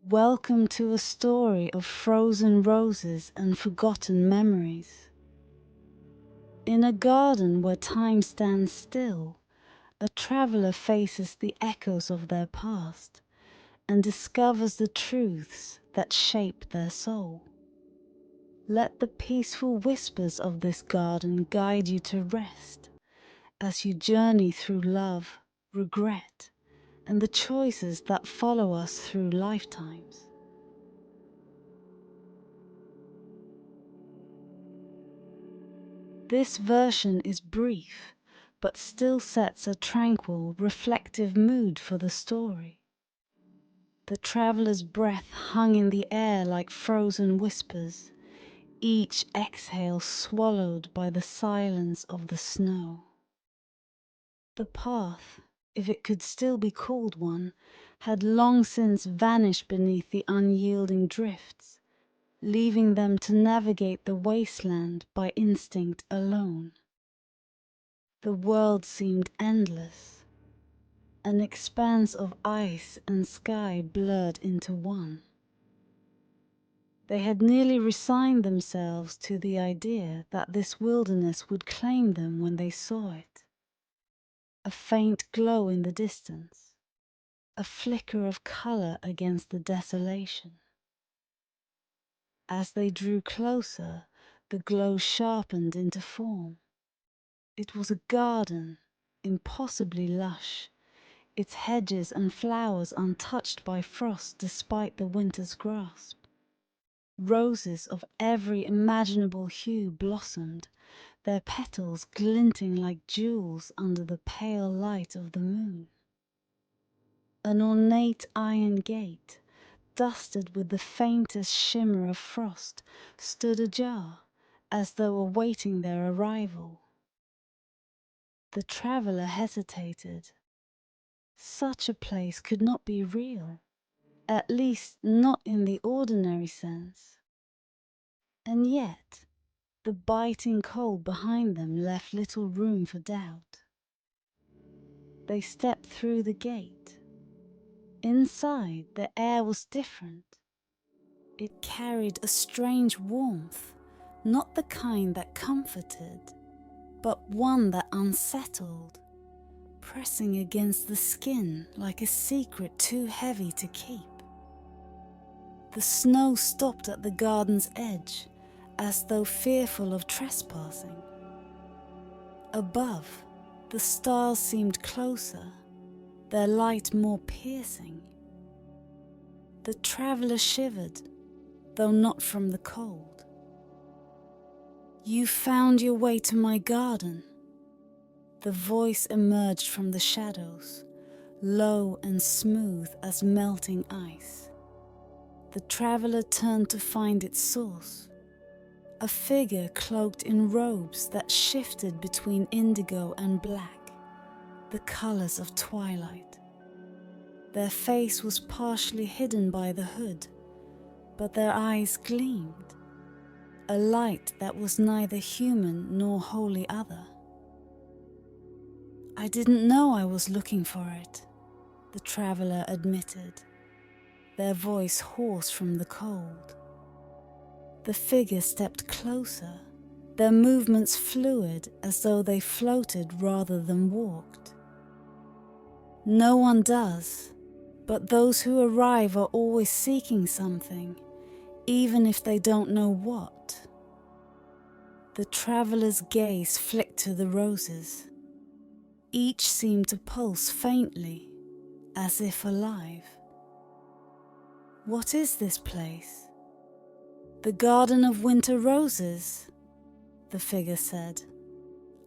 Welcome to a story of frozen roses and forgotten memories. In a garden where time stands still, a traveler faces the echoes of their past and discovers the truths that shape their soul. Let the peaceful whispers of this garden guide you to rest as you journey through love, regret, and the choices that follow us through lifetimes. This version is brief, but still sets a tranquil, reflective mood for the story. The traveler's breath hung in the air like frozen whispers, each exhale swallowed by the silence of the snow. The path, if it could still be called one, had long since vanished beneath the unyielding drifts, leaving them to navigate the wasteland by instinct alone. The world seemed endless, an expanse of ice and sky blurred into one. They had nearly resigned themselves to the idea that this wilderness would claim them when they saw it. A faint glow in the distance, a flicker of color against the desolation. As they drew closer, the glow sharpened into form. It was a garden, impossibly lush, its hedges and flowers untouched by frost despite the winter's grasp. Roses of every imaginable hue blossomed, their petals glinting like jewels under the pale light of the moon. An ornate iron gate, dusted with the faintest shimmer of frost, stood ajar, as though awaiting their arrival. The traveler hesitated. Such a place could not be real, at least not in the ordinary sense. And yet, the biting cold behind them left little room for doubt. They stepped through the gate. Inside, the air was different. It carried a strange warmth, not the kind that comforted, but one that unsettled, pressing against the skin like a secret too heavy to keep. The snow stopped at the garden's edge, as though fearful of trespassing. Above, the stars seemed closer, their light more piercing. The traveler shivered, though not from the cold. "You found your way to my garden." The voice emerged from the shadows, low and smooth as melting ice. The traveler turned to find its source, a figure cloaked in robes that shifted between indigo and black, the colors of twilight. Their face was partially hidden by the hood, but their eyes gleamed, a light that was neither human nor wholly other. "I didn't know I was looking for it," the traveler admitted, their voice hoarse from the cold. The figure stepped closer, their movements fluid as though they floated rather than walked. "No one does, but those who arrive are always seeking something, even if they don't know what." The traveler's gaze flicked to the roses. Each seemed to pulse faintly, as if alive. "What is this place?" "The Garden of Winter Roses," the figure said.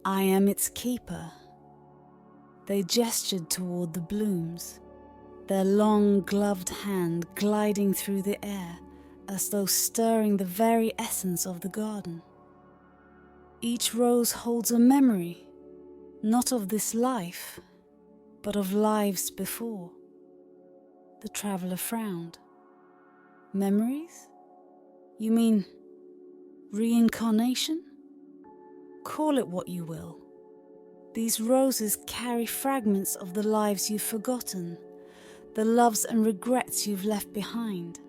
"I am its keeper." They gestured toward the blooms, their long gloved hand gliding through the air as though stirring the very essence of the garden. "Each rose holds a memory, not of this life, but of lives before." The traveler frowned. "Memories? You mean reincarnation? Call it what you will. These roses carry fragments of the lives you've forgotten, the loves and regrets you've left behind.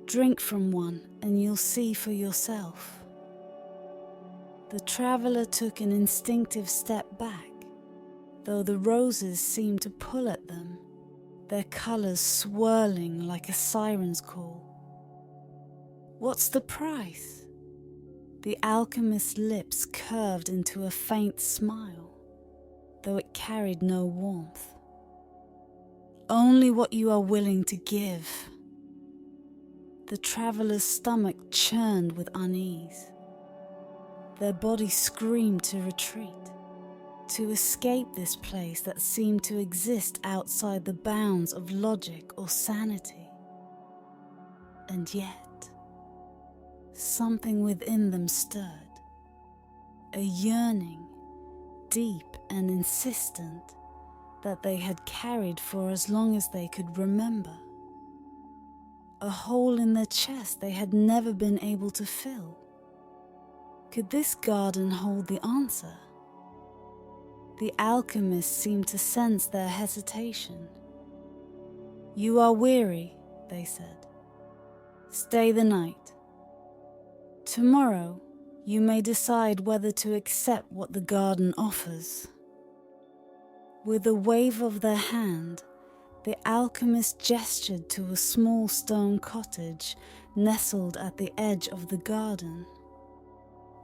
Drink from one and you'll see for yourself. The traveller took an instinctive step back, though the roses seemed to pull at them, their colours swirling like a siren's call. What's the price? The alchemist's lips curved into a faint smile, though it carried no warmth. Only what you are willing to give. The traveller's stomach churned with unease. Their body screamed to retreat, to escape this place that seemed to exist outside the bounds of logic or sanity. And yet, something within them stirred, a yearning, deep and insistent, that they had carried for as long as they could remember. A hole in their chest they had never been able to fill. Could this garden hold the answer? The alchemist seemed to sense their hesitation. "You are weary," they said. "Stay the night. Tomorrow you may decide whether to accept what the garden offers." With a wave of their hand, the alchemist gestured to a small stone cottage nestled at the edge of the garden.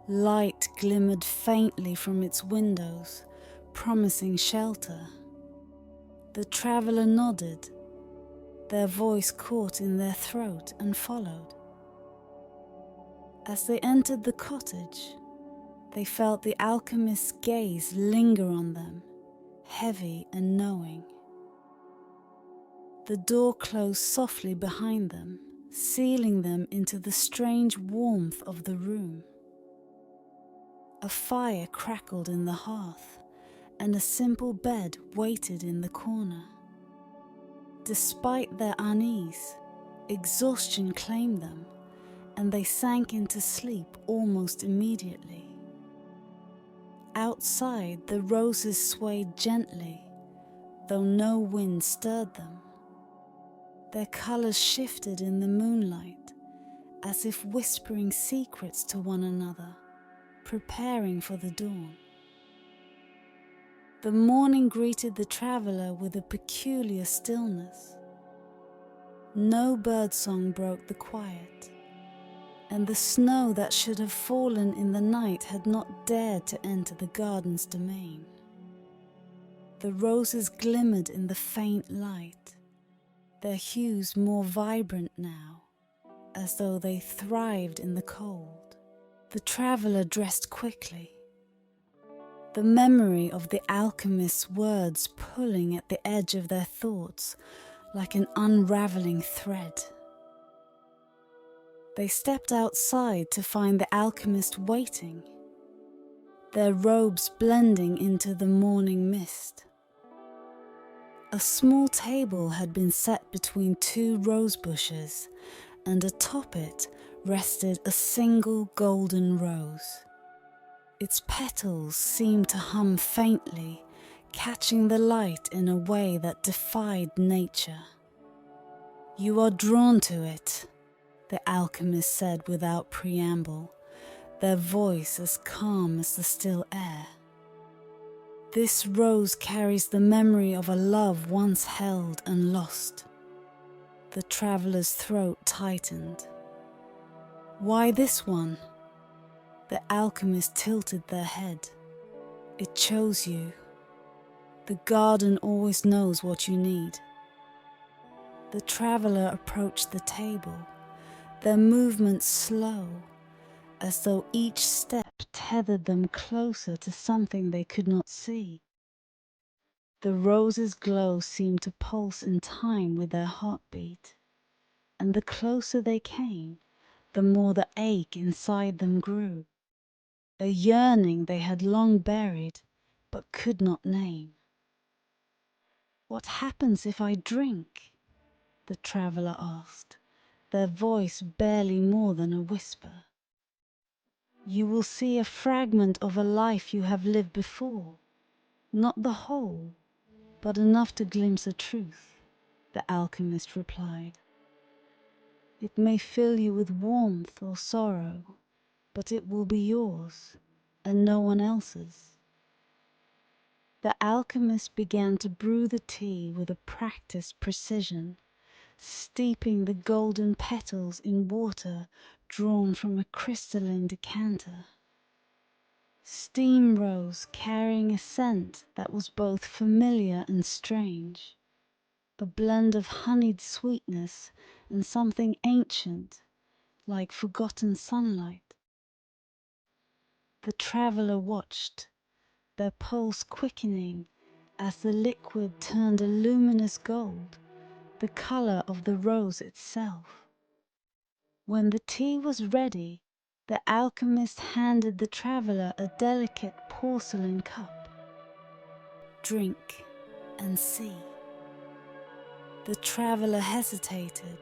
Light glimmered faintly from its windows, promising shelter. The traveller nodded, their voice caught in their throat, and followed. As they entered the cottage, they felt the alchemist's gaze linger on them, heavy and knowing. The door closed softly behind them, sealing them into the strange warmth of the room. A fire crackled in the hearth, and a simple bed waited in the corner. Despite their unease, exhaustion claimed them, and they sank into sleep almost immediately. Outside, the roses swayed gently, though no wind stirred them. Their colours shifted in the moonlight, as if whispering secrets to one another, preparing for the dawn. The morning greeted the traveller with a peculiar stillness. No birdsong broke the quiet, and the snow that should have fallen in the night had not dared to enter the garden's domain. The roses glimmered in the faint light, their hues more vibrant now, as though they thrived in the cold. The traveller dressed quickly, the memory of the alchemist's words pulling at the edge of their thoughts like an unravelling thread. They stepped outside to find the alchemist waiting, their robes blending into the morning mist. A small table had been set between two rose bushes, and atop it rested a single golden rose. Its petals seemed to hum faintly, catching the light in a way that defied nature. "You are drawn to it," the alchemist said without preamble, their voice as calm as the still air. "This rose carries the memory of a love once held and lost." The traveller's throat tightened. "Why this one?" The alchemist tilted their head. "It chose you. The garden always knows what you need." The traveller approached the table, their movements slow, as though each step tethered them closer to something they could not see. The rose's glow seemed to pulse in time with their heartbeat, and the closer they came, the more the ache inside them grew, a yearning they had long buried but could not name. "What happens if I drink?" the traveller asked, their voice barely more than a whisper. "You will see a fragment of a life you have lived before, not the whole, but enough to glimpse a truth. the alchemist replied. It may fill you with warmth or sorrow, but it will be yours, and no one else's. The alchemist began to brew the tea with a practiced precision, steeping the golden petals in water drawn from a crystalline decanter. Steam rose, carrying a scent that was both familiar and strange, a blend of honeyed sweetness and something ancient, like forgotten sunlight. The traveler watched, their pulse quickening as the liquid turned a luminous gold, the color of the rose itself. When the tea was ready, the alchemist handed the traveler a delicate porcelain cup. Drink and see. The traveler hesitated,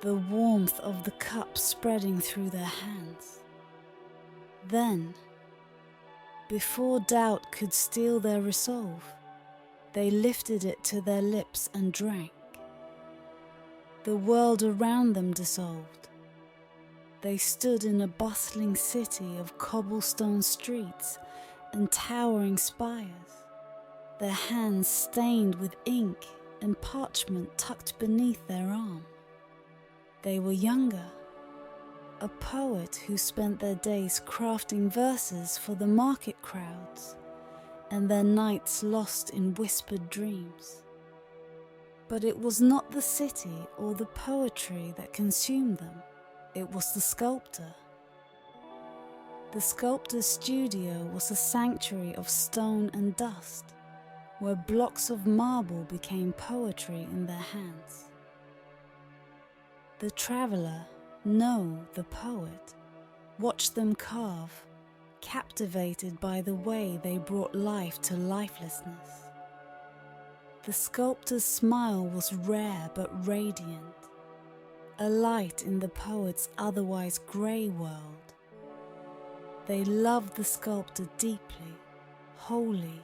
the warmth of the cup spreading through their hands. Then, before doubt could steal their resolve, they lifted it to their lips and drank. The world around them dissolved. They stood in a bustling city of cobblestone streets and towering spires, their hands stained with ink and parchment tucked beneath their arm. They were younger, a poet who spent their days crafting verses for the market crowds and their nights lost in whispered dreams. But it was not the city or the poetry that consumed them, it was the sculptor. The sculptor's studio was a sanctuary of stone and dust, where blocks of marble became poetry in their hands. The traveler, No, the poet, watched them carve, captivated by the way they brought life to lifelessness. The sculptor's smile was rare but radiant, a light in the poet's otherwise grey world. They loved the sculptor deeply, wholly,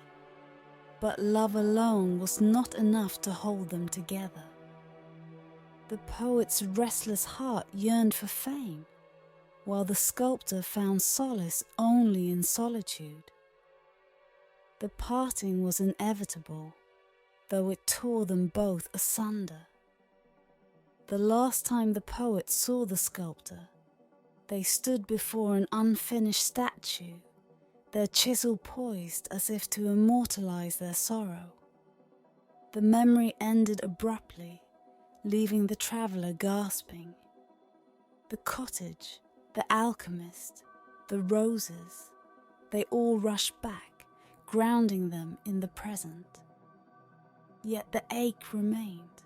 but love alone was not enough to hold them together. The poet's restless heart yearned for fame, while the sculptor found solace only in solitude. The parting was inevitable, though it tore them both asunder. The last time the poet saw the sculptor, they stood before an unfinished statue, their chisel poised as if to immortalize their sorrow. The memory ended abruptly, leaving the traveler gasping. The cottage, the alchemist, the roses, they all rushed back, grounding them in the present. Yet the ache remained,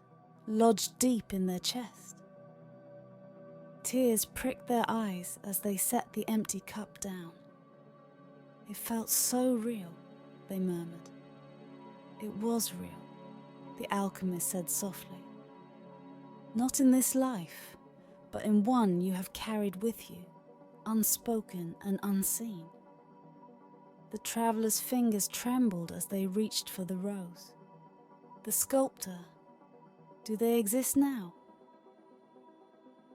lodged deep in their chest. Tears pricked their eyes as they set the empty cup down. It felt so real, they murmured. It was real, the alchemist said softly. Not in this life, but in one you have carried with you, unspoken and unseen. The traveler's fingers trembled as they reached for the rose. The sculptor, do they exist now?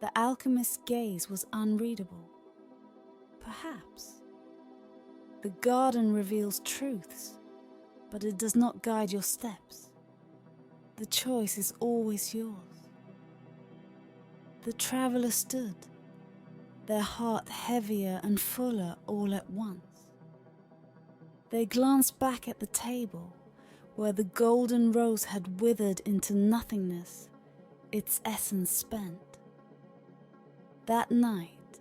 The alchemist's gaze was unreadable. Perhaps. The garden reveals truths, but it does not guide your steps. The choice is always yours. The traveler stood, their heart heavier and fuller all at once. They glanced back at the table, where the golden rose had withered into nothingness, its essence spent. That night,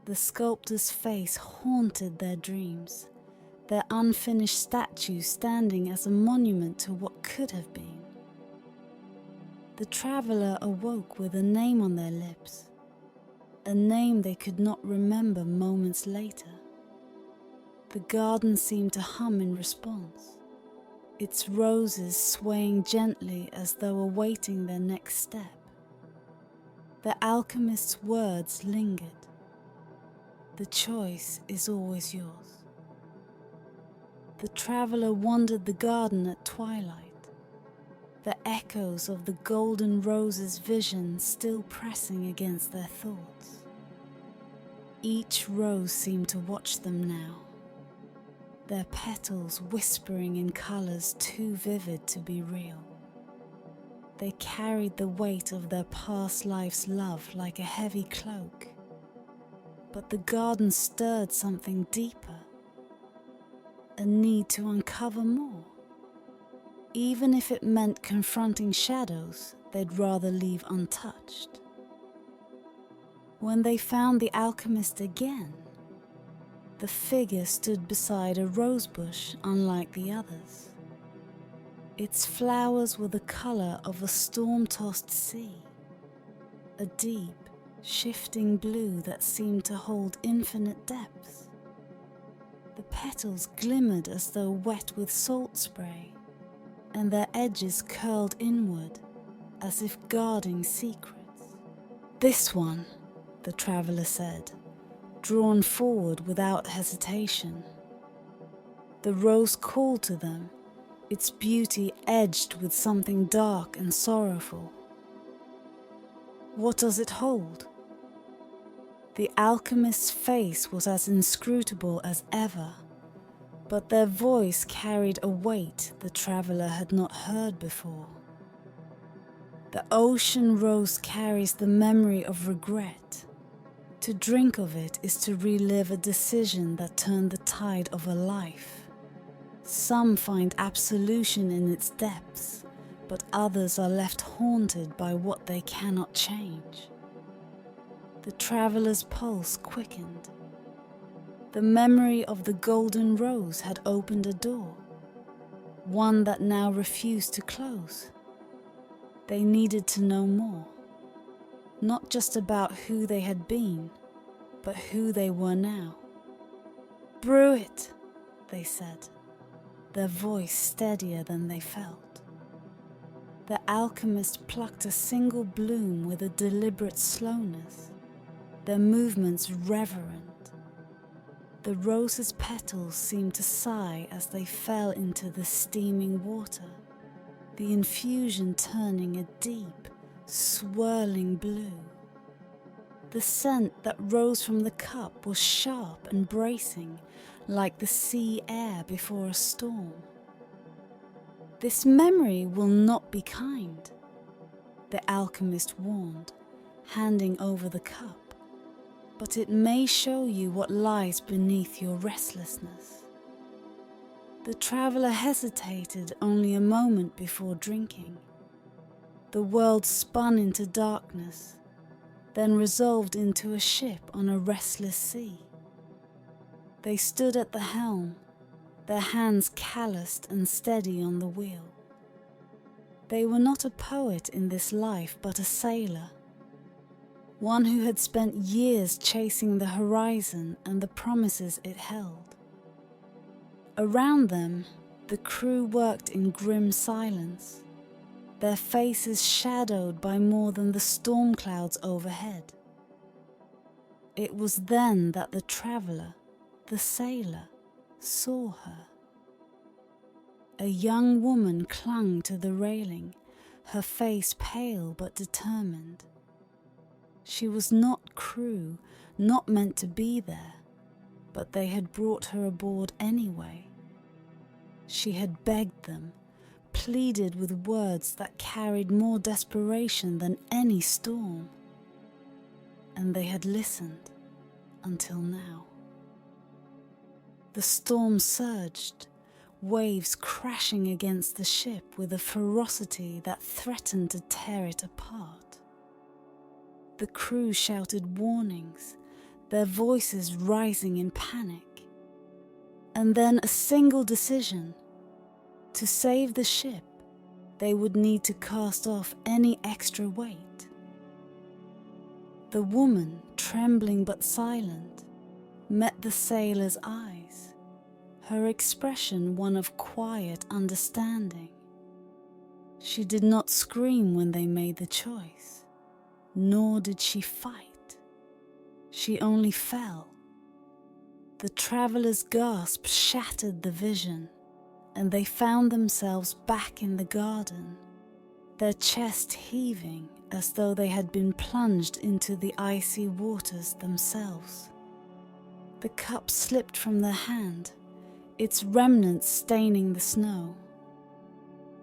the sculptor's face haunted their dreams, their unfinished statue standing as a monument to what could have been. The traveler awoke with a name on their lips, a name they could not remember moments later. The garden seemed to hum in response, its roses swaying gently as though awaiting their next step. The alchemist's words lingered. The choice is always yours. The traveler wandered the garden at twilight. the echoes of the golden rose's vision still pressing against their thoughts. Each rose seemed to watch them now, their petals whispering in colours too vivid to be real. They carried the weight of their past life's love like a heavy cloak. But the garden stirred something deeper, a need to uncover more. Even if it meant confronting shadows they'd rather leave untouched. When they found the alchemist again, the figure stood beside a rosebush unlike the others. Its flowers were the colour of a storm-tossed sea, a deep, shifting blue that seemed to hold infinite depths. The petals glimmered as though wet with salt spray, and their edges curled inward as if guarding secrets. "This one," the traveller said, drawn forward without hesitation. The rose called to them, its beauty edged with something dark and sorrowful. "What does it hold?" The alchemist's face was as inscrutable as ever, but their voice carried a weight the traveller had not heard before. "The ocean rose carries the memory of regret. To drink of it is to relive a decision that turned the tide of a life. Some find absolution in its depths, but others are left haunted by what they cannot change." The traveller's pulse quickened. The memory of the golden rose had opened a door, one that now refused to close. They needed to know more, not just about who they had been, but who they were now. "Brew it," they said, their voice steadier than they felt. The alchemist plucked a single bloom with a deliberate slowness, their movements reverent. The rose's petals seemed to sigh as they fell into the steaming water, the infusion turning a deep, swirling blue. The scent that rose from the cup was sharp and bracing, like the sea air before a storm. "This memory will not be kind," the alchemist warned, handing over the cup, "but it may show you what lies beneath your restlessness." The traveller hesitated only a moment before drinking. The world spun into darkness, then resolved into a ship on a restless sea. They stood at the helm, their hands calloused and steady on the wheel. They were not a poet in this life, but a sailor, one who had spent years chasing the horizon and the promises it held. Around them, the crew worked in grim silence, their faces shadowed by more than the storm clouds overhead. It was then that the traveller, the sailor, saw her. A young woman clung to the railing, her face pale but determined. She was not crew, not meant to be there, but they had brought her aboard anyway. She had begged them, pleaded with words that carried more desperation than any storm. And they had listened until now. The storm surged, waves crashing against the ship with a ferocity that threatened to tear it apart. The crew shouted warnings, their voices rising in panic. And then a single decision. To save the ship, they would need to cast off any extra weight. The woman, trembling but silent, met the sailor's eyes, her expression one of quiet understanding. She did not scream when they made the choice, nor did she fight. She only fell. The traveller's gasp shattered the vision, and they found themselves back in the garden, their chest heaving as though they had been plunged into the icy waters themselves. The cup slipped from their hand, its remnants staining the snow.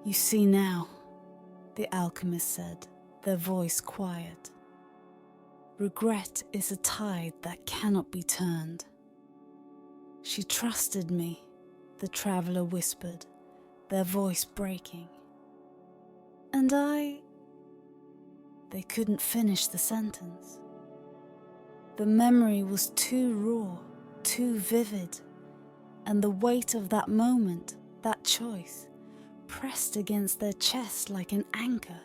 "You see now," the alchemist said, their voice quiet. "Regret is a tide that cannot be turned." "She trusted me," the traveler whispered, their voice breaking. "And I—" They couldn't finish the sentence. The memory was too raw, too vivid, and the weight of that moment, that choice, pressed against their chest like an anchor.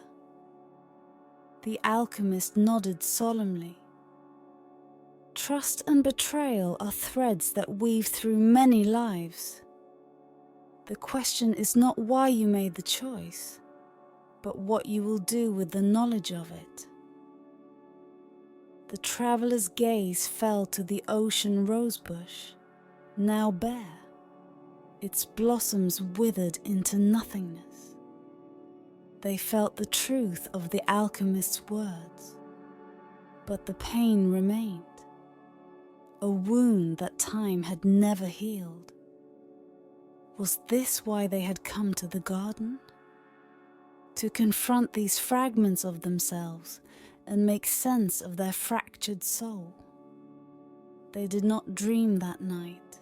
The alchemist nodded solemnly. "Trust and betrayal are threads that weave through many lives. The question is not why you made the choice, but what you will do with the knowledge of it." The traveler's gaze fell to the ocean rosebush, now bare, its blossoms withered into nothingness. They felt the truth of the alchemist's words, but the pain remained, a wound that time had never healed. Was this why they had come to the garden? To confront these fragments of themselves and make sense of their fractured soul? They did not dream that night.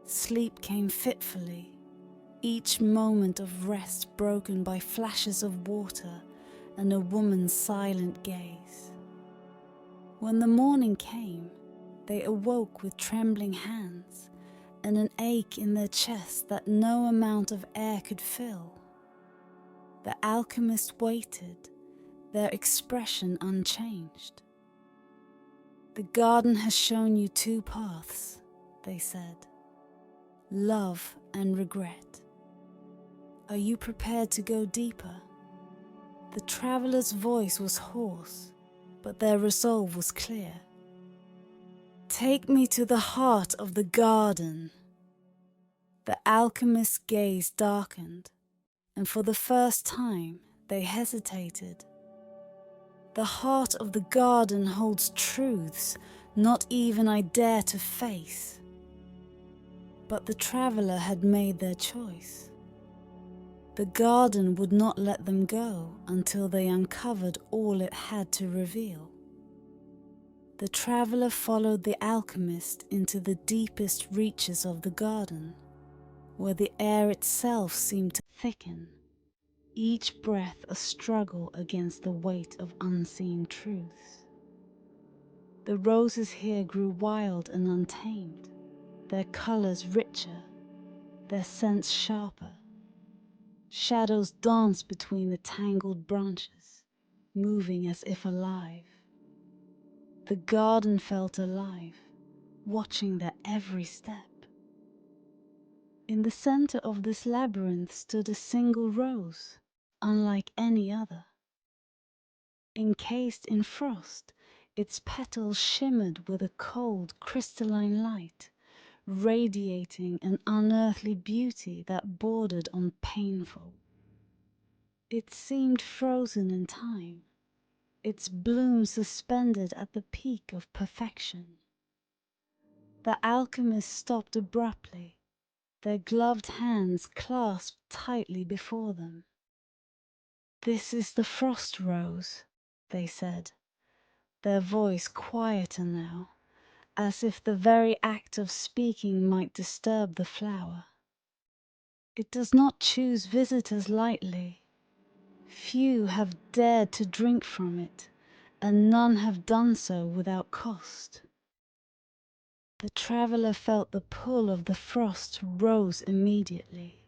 Sleep came fitfully, each moment of rest broken by flashes of water and a woman's silent gaze. When the morning came, they awoke with trembling hands and an ache in their chest that no amount of air could fill. The alchemist waited, their expression unchanged. "The garden has shown you two paths," they said, "love and regret. Are you prepared to go deeper?" The traveler's voice was hoarse, but their resolve was clear. "Take me to the heart of the garden." The alchemist's gaze darkened, and for the first time they hesitated. "The heart of the garden holds truths not even I dare to face." But the traveler had made their choice. The garden would not let them go until they uncovered all it had to reveal. The traveler followed the alchemist into the deepest reaches of the garden, where the air itself seemed to thicken, each breath a struggle against the weight of unseen truths. The roses here grew wild and untamed, their colors richer, their scents sharper. Shadows danced between the tangled branches, moving as if alive. The garden felt alive, watching their every step. In the center of this labyrinth stood a single rose, unlike any other. Encased in frost, its petals shimmered with a cold, crystalline light, radiating an unearthly beauty that bordered on painful. It seemed frozen in time, its bloom suspended at the peak of perfection. The alchemists stopped abruptly, their gloved hands clasped tightly before them. "This is the frost rose," they said, their voice quieter now, as if the very act of speaking might disturb the flower. "It does not choose visitors lightly. Few have dared to drink from it, and none have done so without cost." The traveler felt the pull of the frost rose immediately.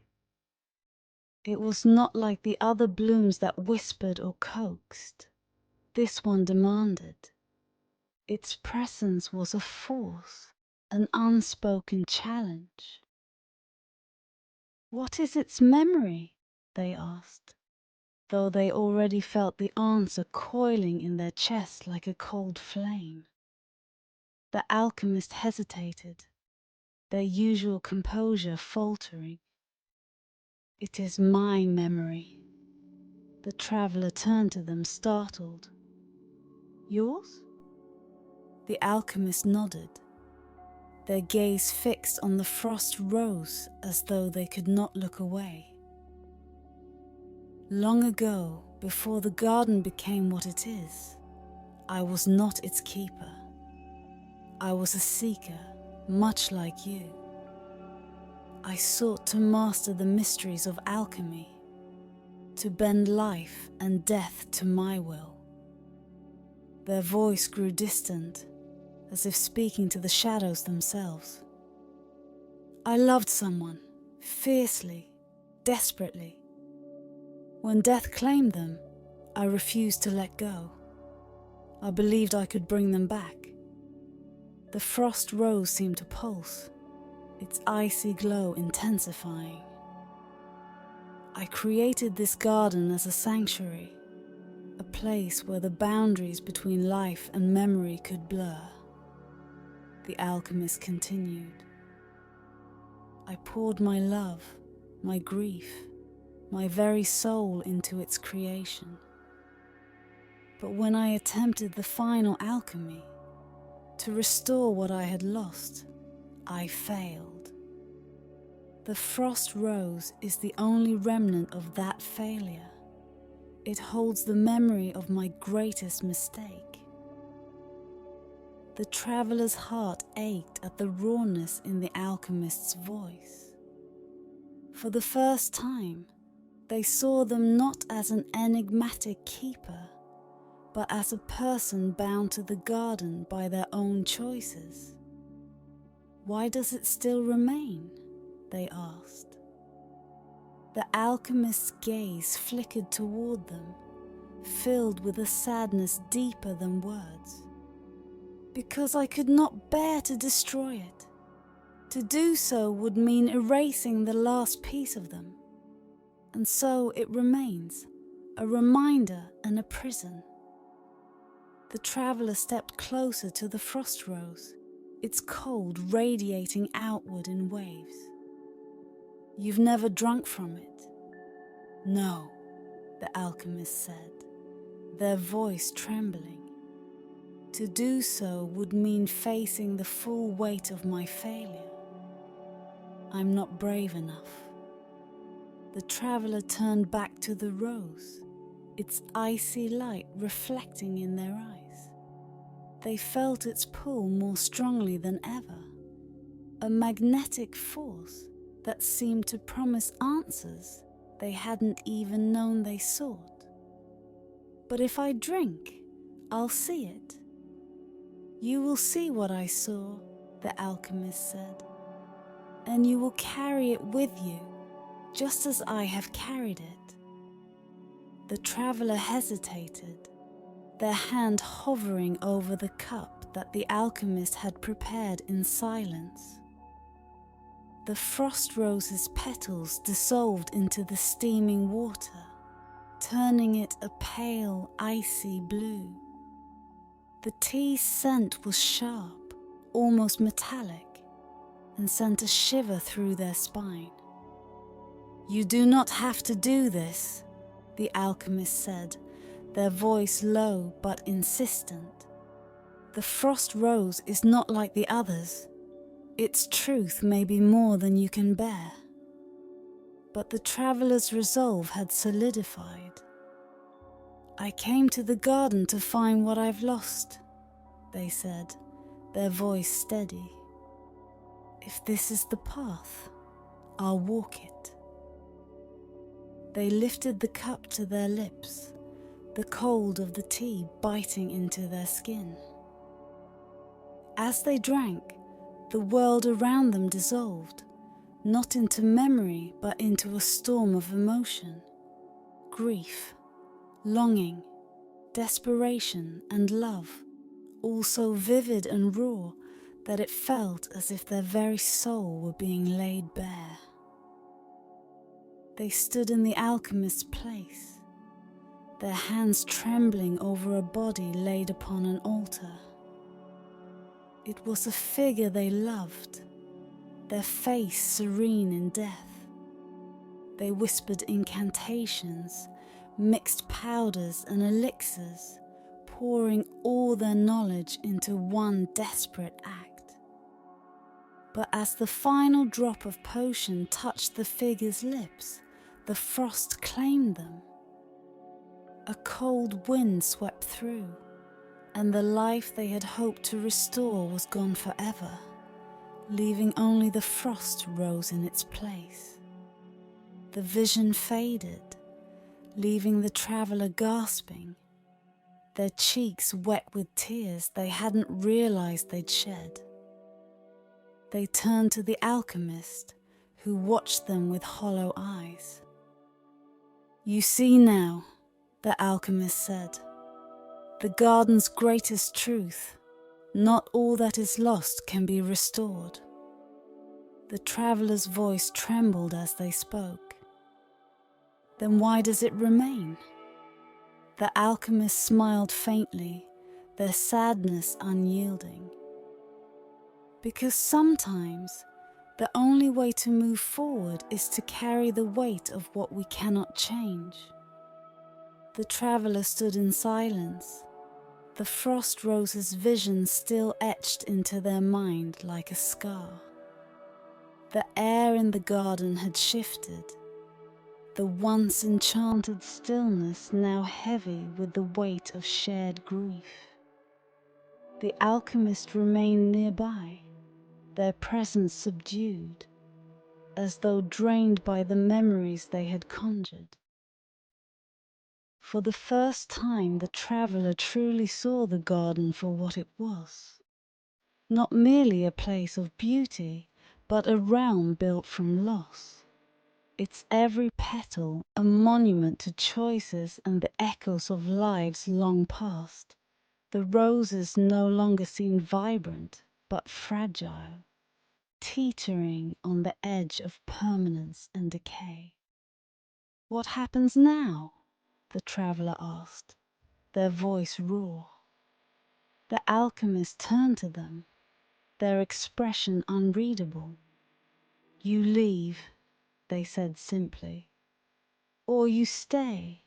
It was not like the other blooms that whispered or coaxed. This one demanded. Its presence was a force, an unspoken challenge. "What is its memory?" they asked, though they already felt the answer coiling in their chests like a cold flame. The alchemist hesitated, their usual composure faltering. "It is my memory." The traveller turned to them, startled. Yours? The alchemist nodded, their gaze fixed on the frost rose as though they could not look away. Long ago, before the garden became what it is, I was not its keeper. I was a seeker, much like you. I sought to master the mysteries of alchemy, to bend life and death to my will. Their voice grew distant, as if speaking to the shadows themselves. I loved someone, fiercely, desperately. When death claimed them, I refused to let go. I believed I could bring them back. The frost rose seemed to pulse, its icy glow intensifying. I created this garden as a sanctuary, a place where the boundaries between life and memory could blur. The alchemist continued. I poured my love, my grief, my very soul into its creation. But when I attempted the final alchemy, to restore what I had lost, I failed. The frost rose is the only remnant of that failure. It holds the memory of my greatest mistake. The traveller's heart ached at the rawness in the alchemist's voice. For the first time, they saw them not as an enigmatic keeper, but as a person bound to the garden by their own choices. Why does it still remain? They asked. The alchemist's gaze flickered toward them, filled with a sadness deeper than words. Because I could not bear to destroy it. To do so would mean erasing the last piece of them. And so it remains, a reminder and a prison. The traveller stepped closer to the frost rose, its cold radiating outward in waves. You've never drunk from it? No, the alchemist said, their voice trembling. To do so would mean facing the full weight of my failure. I'm not brave enough. The traveller turned back to the rose, its icy light reflecting in their eyes. They felt its pull more strongly than ever, a magnetic force that seemed to promise answers they hadn't even known they sought. But if I drink, I'll see it. You will see what I saw, the alchemist said, and you will carry it with you, just as I have carried it. The traveller hesitated, their hand hovering over the cup that the alchemist had prepared in silence. The frost rose's petals dissolved into the steaming water, turning it a pale, icy blue. The tea's scent was sharp, almost metallic, and sent a shiver through their spine. You do not have to do this, the alchemist said, their voice low but insistent. The frost rose is not like the others. Its truth may be more than you can bear. But the traveller's resolve had solidified. I came to the garden to find what I've lost, they said, their voice steady. If this is the path, I'll walk it. They lifted the cup to their lips, the cold of the tea biting into their skin. As they drank, the world around them dissolved, not into memory but into a storm of emotion. Grief, longing, desperation and love, all so vivid and raw that it felt as if their very soul were being laid bare. They stood in the alchemist's place, their hands trembling over a body laid upon an altar. It was a figure they loved, their face serene in death. They whispered incantations, mixed powders and elixirs, pouring all their knowledge into one desperate act. But as the final drop of potion touched the figure's lips, the frost claimed them. A cold wind swept through, and the life they had hoped to restore was gone forever, leaving only the frost rose in its place. The vision faded, leaving the traveller gasping, their cheeks wet with tears they hadn't realized they'd shed. They turned to the alchemist, who watched them with hollow eyes. "You see now," the alchemist said, "the garden's greatest truth. Not all that is lost can be restored." The traveller's voice trembled as they spoke. "Then why does it remain?" The alchemist smiled faintly, their sadness unyielding. "Because sometimes the only way to move forward is to carry the weight of what we cannot change." The traveller stood in silence, the frost rose's vision still etched into their mind like a scar. The air in the garden had shifted, the once enchanted stillness now heavy with the weight of shared grief. The alchemist remained nearby, their presence subdued, as though drained by the memories they had conjured. For the first time the traveller truly saw the garden for what it was. Not merely a place of beauty, but a realm built from loss. Its every petal a monument to choices and the echoes of lives long past. The roses no longer seemed vibrant, but fragile, teetering on the edge of permanence and decay. "What happens now?" the traveller asked, their voice raw. The alchemist turned to them, their expression unreadable. "You leave," they said simply, "or you stay.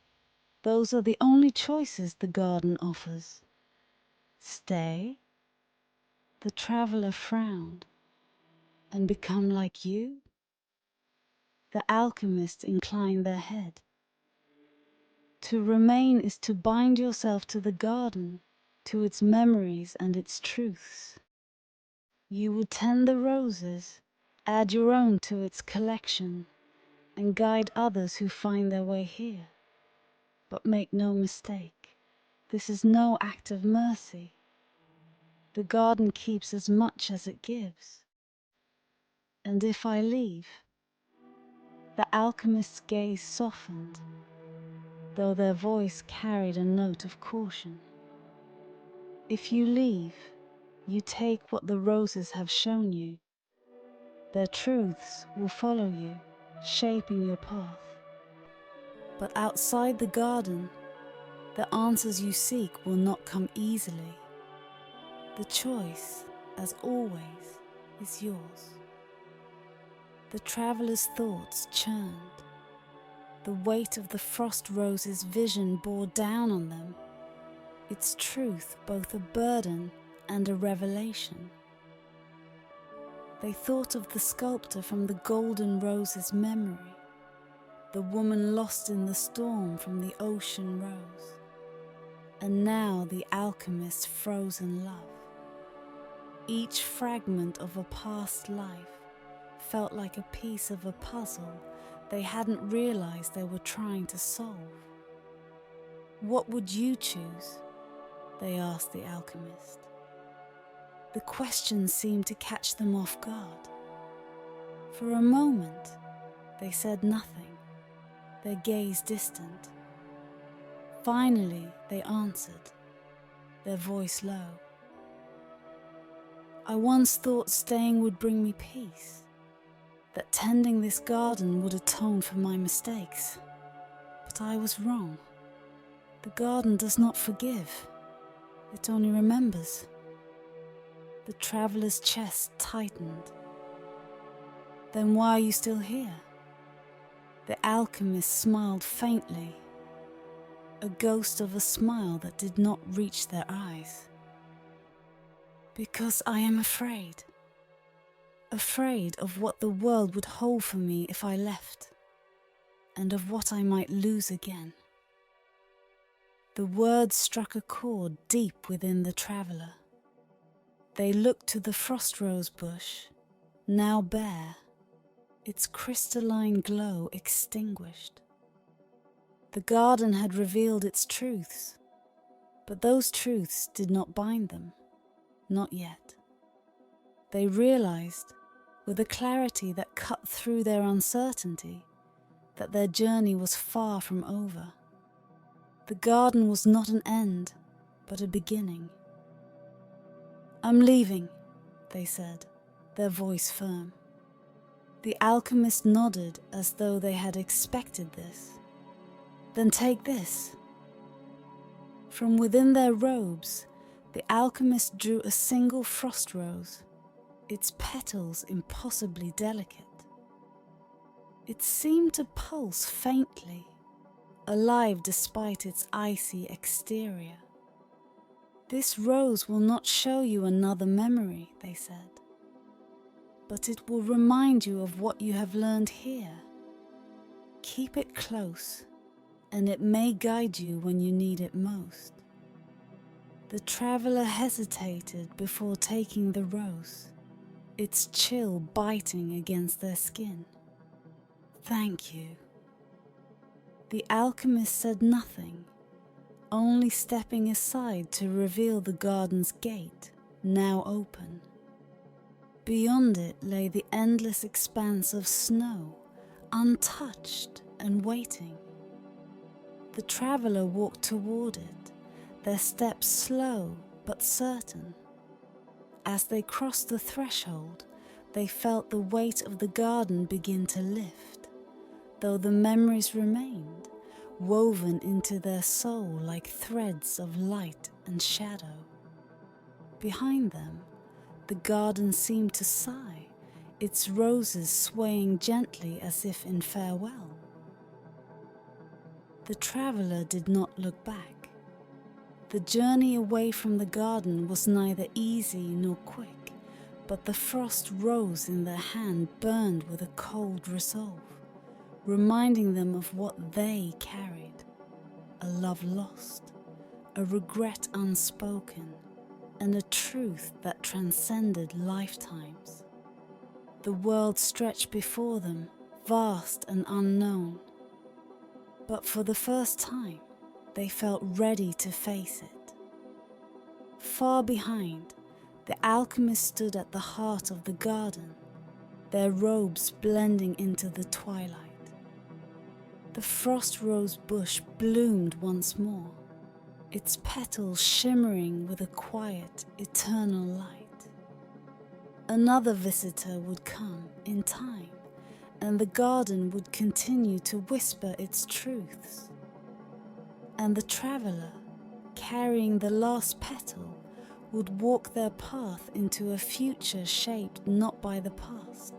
Those are the only choices the garden offers." "Stay?" The traveller frowned. "And become like you?" The alchemists inclined their head. "To remain is to bind yourself to the garden, to its memories and its truths. You would tend the roses, add your own to its collection, and guide others who find their way here. But make no mistake, this is no act of mercy. The garden keeps as much as it gives. And if I leave..." The alchemist's gaze softened, though their voice carried a note of caution. "If you leave, you take what the roses have shown you. Their truths will follow you, shaping your path. But outside the garden, the answers you seek will not come easily. The choice, as always, is yours." The traveller's thoughts churned. The weight of the frost rose's vision bore down on them, its truth both a burden and a revelation. They thought of the sculptor from the golden rose's memory, the woman lost in the storm from the ocean rose, and now the alchemist's frozen love. Each fragment of a past life felt like a piece of a puzzle they hadn't realized they were trying to solve. "What would you choose?" they asked the alchemist. The question seemed to catch them off guard. For a moment, they said nothing, their gaze distant. Finally, they answered, their voice low. "I once thought staying would bring me peace, that tending this garden would atone for my mistakes. But I was wrong. The garden does not forgive, it only remembers." The traveller's chest tightened. "Then why are you still here?" The alchemist smiled faintly, a ghost of a smile that did not reach their eyes. Because I am afraid. Afraid of what the world would hold for me if I left, and of what I might lose again. The words struck a chord deep within the traveller. They looked to the frost rose bush, now bare, its crystalline glow extinguished. The garden had revealed its truths, but those truths did not bind them, not yet. They realized, with a clarity that cut through their uncertainty, that their journey was far from over. The garden was not an end, but a beginning. "I'm leaving," they said, their voice firm. The alchemist nodded as though they had expected this. "Then take this." From within their robes, the alchemist drew a single frost rose, its petals impossibly delicate. It seemed to pulse faintly, alive despite its icy exterior. "This rose will not show you another memory," they said, "but it will remind you of what you have learned here. Keep it close, and it may guide you when you need it most." The traveller hesitated before taking the rose, its chill biting against their skin. "Thank you." The alchemist said nothing, only stepping aside to reveal the garden's gate, now open. Beyond it lay the endless expanse of snow, untouched and waiting. The traveller walked toward it, their steps slow but certain. As they crossed the threshold, they felt the weight of the garden begin to lift, though the memories remained, woven into their soul like threads of light and shadow. Behind them, the garden seemed to sigh, its roses swaying gently as if in farewell. The traveller did not look back. The journey away from the garden was neither easy nor quick, but the frost rose in their hand burned with a cold resolve, reminding them of what they carried: a love lost, a regret unspoken, and a truth that transcended lifetimes. The world stretched before them, vast and unknown, but for the first time, they felt ready to face it. Far behind, the alchemist stood at the heart of the garden, their robes blending into the twilight. The frost rose bush bloomed once more, its petals shimmering with a quiet, eternal light. Another visitor would come in time, and the garden would continue to whisper its truths. And the traveller, carrying the last petal, would walk their path into a future shaped not by the past,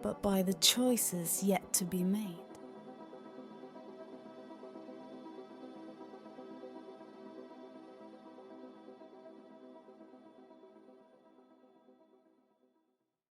but by the choices yet to be made.